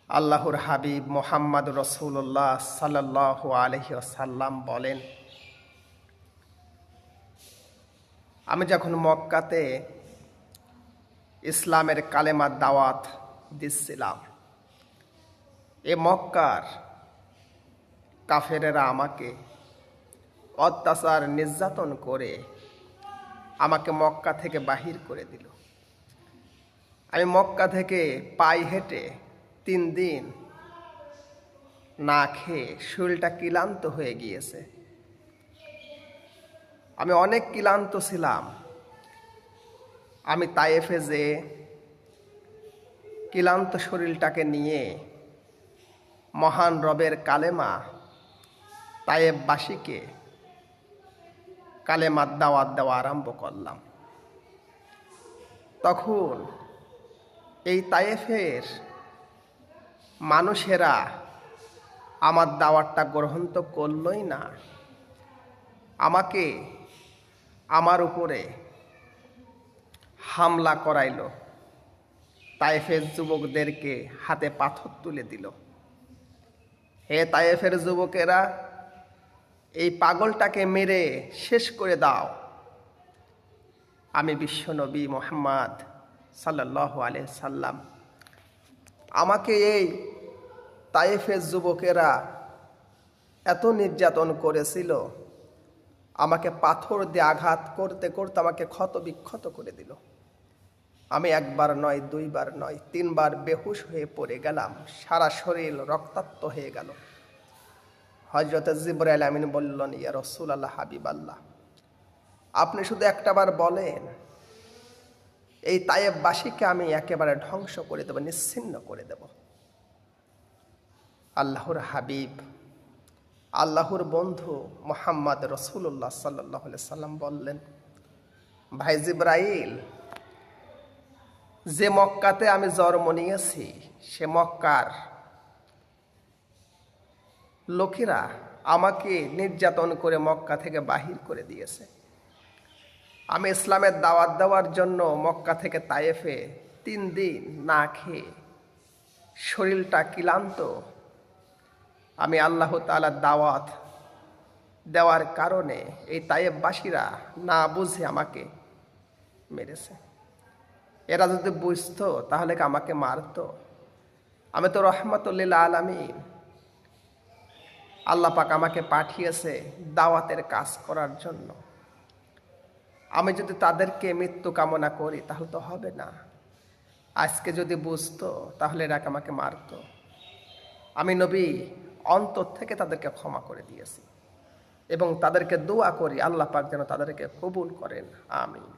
আল্লাহর হাবিব মোহাম্মদ রসুল্লাহ সাল্লাল্লাহু আলাইহি ওয়াসাল্লাম বলেন, আমি যখন মক্কাতে ইসলামের কালেমার দাওয়াত দিচ্ছিলাম, এ মক্কার কাফেরেরা আমাকে অত্যাচার নির্যাতন করে আমাকে মক্কা থেকে বাহির করে দিল। আমি মক্কা থেকে পায়ে হেঁটে 3 দিন না খেয়ে শরীরটা ক্লান্ত হয়ে গিয়েছে। আমি অনেক ক্লান্ত ছিলাম। আমি তায়েফে যে ক্লান্ত শরীরটাকে নিয়ে মহান রবের কালেমা তায়েফবাসীকে কালেমার দাওয়াত দেওয়া আরম্ভ করলাম। তখন এই তায়েফের মানুষেরা আমার দাওয়াতটা গ্রহণ তো করলই না, আমাকে আমার উপরে হামলা করাইল। তায়েফের যুবকদেরকে হাতে পাথর তুলে দিল। হে তায়েফের যুবকেরা, এই পাগলটাকে মেরে শেষ করে দাও। আমি বিশ্বনবী মুহাম্মদ সাল্লাল্লাহু আলাইহি সাল্লাম, আমাকে এই তায়েফের যুবকেরা এত নির্যাতন করেছিল, আমাকে পাথর দিয়ে আঘাত করতে করতে আমাকে ক্ষত বিক্ষত করে দিল। আমি 1 বার নয়, 2 বার নয়, 3 বার বেহুশ হয়ে পড়ে গেলাম। সারা শরীর রক্তাক্ত হয়ে গেল। হযরত জিবরাইল আমিন বললেন, ইয়া রাসূলুল্লাহ, হাবিবাল্লাহ, আপনি শুধু একটা বার বলেন, এই তায়েফবাসীকে আমি একেবারে ধ্বংস করে দেব, নিশ্চিহ্ন করে দেব। আল্লাহর হাবিব, আল্লাহর বন্ধু মুহাম্মদ রাসূলুল্লাহ সাল্লাল্লাহু আলাইহি সাল্লাম বললেন, ভাই জিবরাইল, যে মক্কাতে আমি জন্ম নিয়েছি সে মক্কার লোকেরা আমাকে নির্যাতন করে মক্কা থেকে বাহির করে দিয়েছে। আমি ইসলামের দাওয়াত দেওয়ার জন্য মক্কা থেকে তায়েফে 3 দিন না খেয়ে শরীরটা ক্লান্ত, আমি আল্লাহ তাআলার দাওয়াত দেওয়ার কারণে এই তায়েফবাসীরা না বুঝে আমাকে মেরেছে। এরা যদি বুঝতো তাহলে কি আমাকে মারতো? আমি তো রহমাতুল লিল আলামিন। আল্লাহ পাক আমাকে পাঠিয়েছে দাওয়াতের কাজ করার জন্য। আমি যদি তাদেরকে মৃত্যু কামনা করি তাহলে তো হবে না। আজকে যদি বুঝতো তাহলে এরা আমাকে মারতো। আমি নবী অন্তর থেকে তাদেরকে ক্ষমা করে দিয়েছি এবং তাদেরকে দোয়া করি আল্লাহ পাক যেন তাদেরকে কবুল করেন। আমিন।